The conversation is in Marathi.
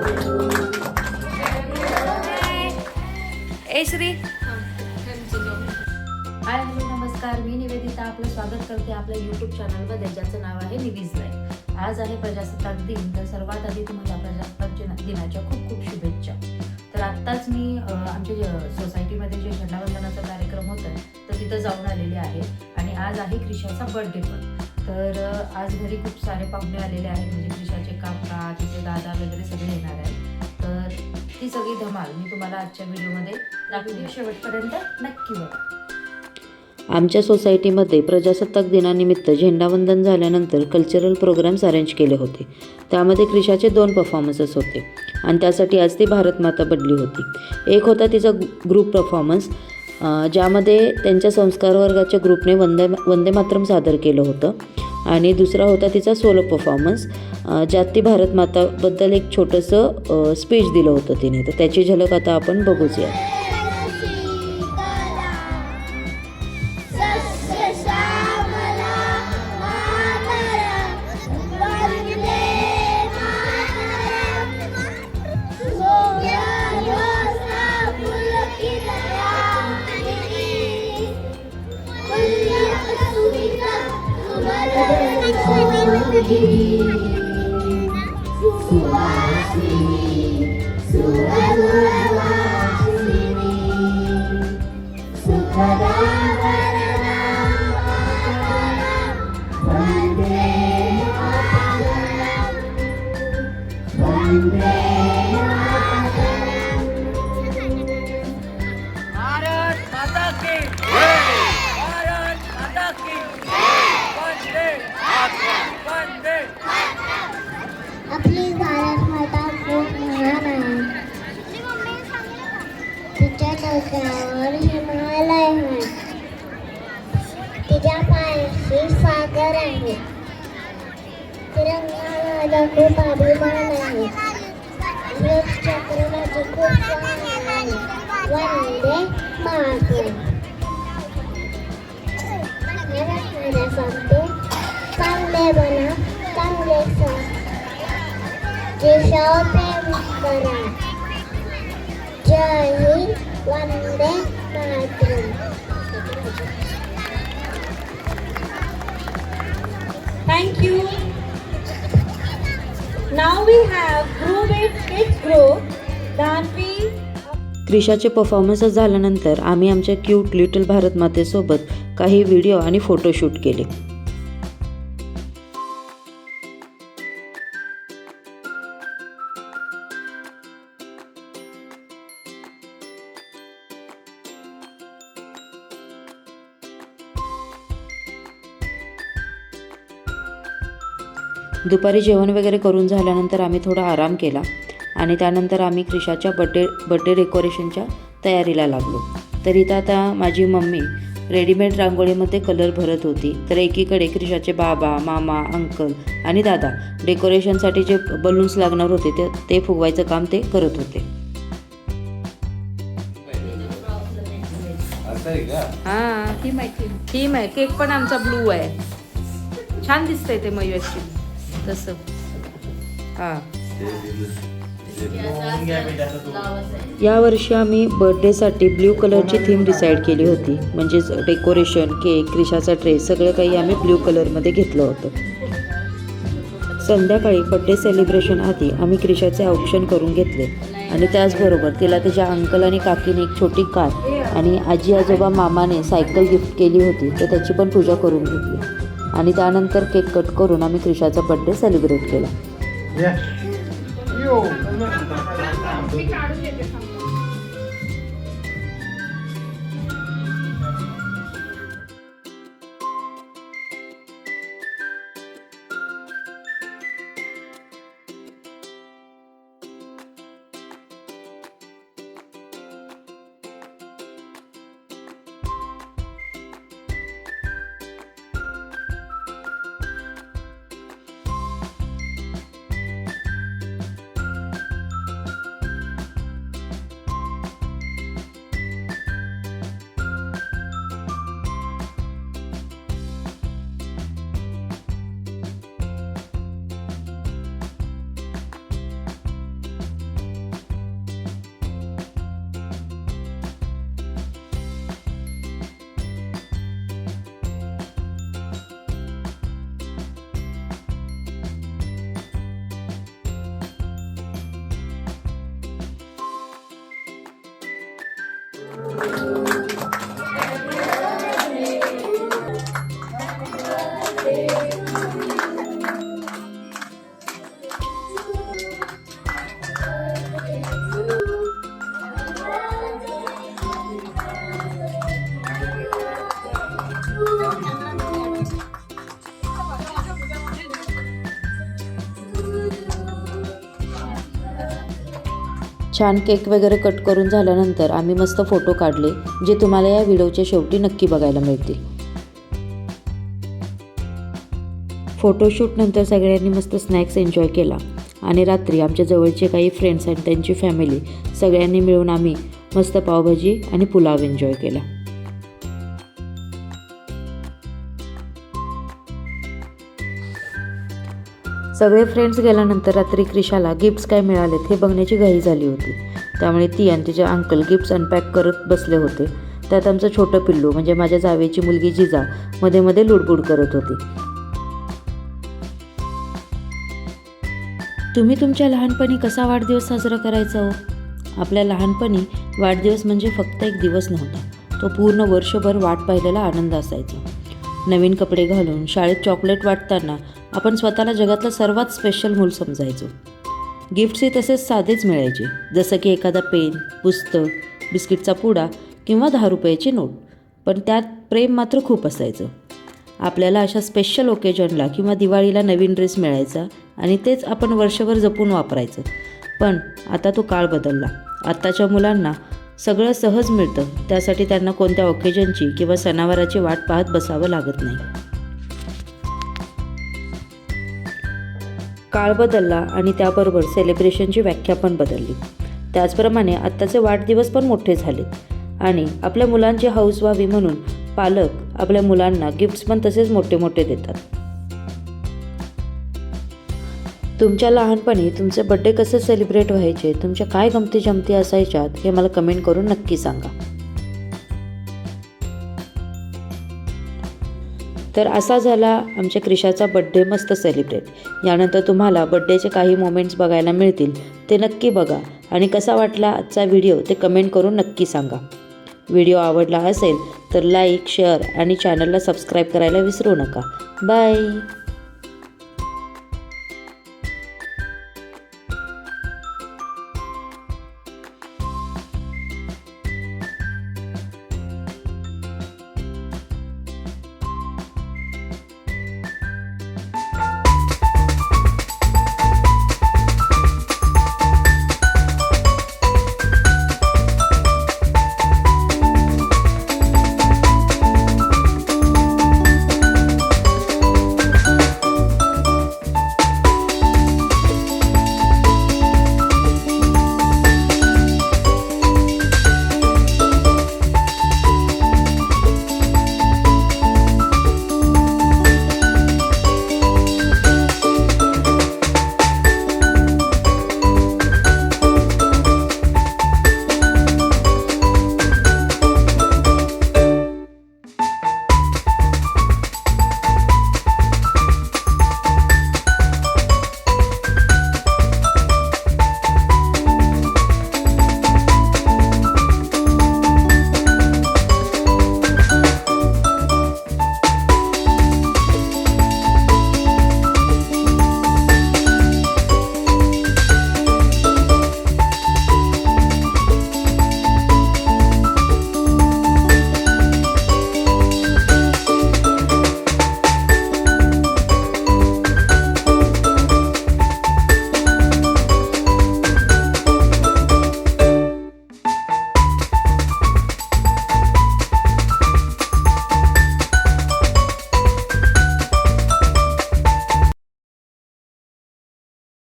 ए श्री. हाय हॅलो नमस्कार, मी निवेदिता आपलं स्वागत करते आपल्या यूट्यूब चॅनलमध्ये ज्याचं नाव आहे निवीज लाईफ. आज आहे प्रजासत्ताक दिन, तर सर्वात आधी तुम्हाला प्रजासत्ताक दिनाच्या खूप खूप शुभेच्छा. तर आत्ताच मी आमच्या सोसायटीमध्ये जे झेंडावंदनाचा कार्यक्रम होता तर तिथं जाऊन आलेले आहे आणि आज आहे क्रिशाचा बर्थडे पण. तर आज घरी खूप सारे पाहुणे आलेले आहेत, म्हणजे क्रिशाचे काका, तिचे दादा वगैरे सगळे येणार आहेत. तर ती सगळी धमाल मी तुम्हाला आजच्या व्हिडिओमध्ये दाखवते, शेवटपर्यंत नक्की बघा. आमच्या सोसायटीमध्ये प्रजासत्ताक दिनानिमित्त झेंडावंदन झाल्यानंतर कल्चरल प्रोग्राम्स अरेंज केले होते. त्यामध्ये क्रिशाचे 2 परफॉर्मन्सेस होते आणि त्यासाठी आज ती भारतमाता बनली होती. एक होता तिचा ग्रुप परफॉर्मन्स, ज्यामध्ये त्यांच्या संस्कार वर्गाच्या ग्रुपने वंदे मातरम सादर केलं होतं, आणि दुसरा होता तिचा सोलो परफॉर्मन्स, ज्यात ती भारतमाताबद्दल एक छोटंसं स्पीच दिलं होतं तिने. तर त्याची झलक आता आपण बघूया. आपली भारत माता खूप महान आहे. तिच्या डोक्यावर हिमालय आहे. तिच्या पायाशी सागर आहे. तिरंगा माझा खूप अभिमान आहे. चक्र माझे खूप मान आहे. वंदे मातरम. मला सांगते, चांगले बना, चांगले सांग, देशावर प्रेम करा. जय हिंद, वंदे मातरम. Thank you. Now we have Group 8 Kids Group. Danvi. क्रिशाचे performances झाल्यानंतर आम्ही आमच्या क्यूट लिटल भारतमातेसोबत काही व्हिडिओ आणि फोटोशूट केले. दुपारी जेवण वगैरे करून झाल्यानंतर आम्ही थोडा आराम केला आणि त्यानंतर आम्ही क्रिशाच्या बड्डे डेकोरेशनच्या तयारीला लागलो. तर इथं आता माझी मम्मी रेडीमेड रांगोळीमध्ये कलर भरत होती, तर एकीकडे क्रिशाचे बाबा, मामा, अंकल आणि दादा डेकोरेशनसाठी जे बलून्स लागणार होते ते फुगवायचं काम ते करत होते. हां थीम आहे. केक पण आमचा ब्लू आहे. छान दिसतंय ते मयूरची तसं. हां यावर्षी आम्ही बर्थडेसाठी ब्ल्यू कलरची थीम डिसाईड केली होती. म्हणजेच डेकोरेशन, केक, क्रिशाचा ट्रे सगळं काही आम्ही ब्ल्यू कलरमध्ये घेतलं होतं. संध्याकाळी बड्डे सेलिब्रेशन आधी आम्ही क्रिशाचे औक्षण करून घेतले आणि त्याचबरोबर तिला तिच्या अंकल आणि काकीने एक छोटी कार आणि आजी आजोबा मामाने सायकल गिफ्ट केली होती, तर त्याची पण पूजा करून घेतली. आणि त्यानंतर केक कट करून आम्ही क्रिशाचा बड्डे सेलिब्रेट केला. छान केक वगैरे कट करून झाल्यानंतर आम्ही मस्त फोटो काढले, जे तुम्हाला या व्हिडिओच्या शेवटी नक्की बघायला मिळतील. फोटोशूटनंतर सगळ्यांनी मस्त स्नॅक्स एन्जॉय केला आणि रात्री आमच्या जवळचे काही फ्रेंड्स आणि त्यांची फॅमिली सगळ्यांनी मिळून आम्ही मस्त पावभाजी आणि पुलाव एन्जॉय केला. सगळे फ्रेंड्स गेल्यानंतर रात्री क्रिशाला गिफ्ट्स काय मिळालेत हे बघण्याची घाई झाली होती. त्यामुळे ती आणि तिचे अंकल गिफ्ट्स अनपॅक करत बसले होते. त्यात आमचं छोटं पिल्लू म्हणजे माझ्या जावेची मुलगी जिजा मध्ये मध्ये लुडबुड करत होती. तुम्ही तुमच्या लहानपणी कसा वाढदिवस साजरा करायचा हो? आपल्या लहानपणी वाढदिवस म्हणजे फक्त एक दिवस नव्हता, तो पूर्ण वर्षभर वाट पाहिलेला आनंद असायचा. नवीन कपडे घालून शाळेत चॉकलेट वाटताना आपण स्वतःला जगातलं सर्वात स्पेशल मूल समजायचो. गिफ्ट्सही तसेच साधेच मिळायचे, जसं की एखादा पेन, पुस्तक, बिस्किटचा पुडा किंवा 10 रुपयाची नोट. पण त्यात प्रेम मात्र खूप असायचं. आपल्याला अशा स्पेशल ओकेजनला किंवा दिवाळीला नवीन ड्रेस मिळायचा आणि तेच आपण वर्षभर जपून वापरायचं. पण आता तो काळ बदलला. आत्ताच्या मुलांना सगळं सहज मिळतं, त्यासाठी त्यांना कोणत्या ओकेजनची किंवा सणावाराची वाट पाहत बसावं लागत नाही. काळ बदलला आणि त्याबरोबर सेलिब्रेशनची व्याख्या पण बदलली. त्याचप्रमाणे आत्ताचे वाढदिवस पण मोठे झालेत आणि आपल्या मुलांची हौस व्हावी म्हणून पालक आपल्या मुलांना गिफ्ट्स पण तसेच मोठे मोठे देतात. तुमच्या लहानपणी तुमचे बड्डे कसे सेलिब्रेट व्हायचे, तुमच्या काय गमती जमती असायच्यात हे मला कमेंट करून नक्की सांगा. तर असा झाला आमच्या क्रिशाचा बड्डे मस्त सेलिब्रेट. यानंतर तुम्हाला बड्डेचे काही मोमेंट्स बघायला मिळतील, ते नक्की बघा आणि कसा वाटला आजचा व्हिडिओ ते कमेंट करून नक्की सांगा. व्हिडिओ आवडला असेल तर लाईक, शेअर आणि चॅनलला सबस्क्राईब करायला विसरू नका. बाय.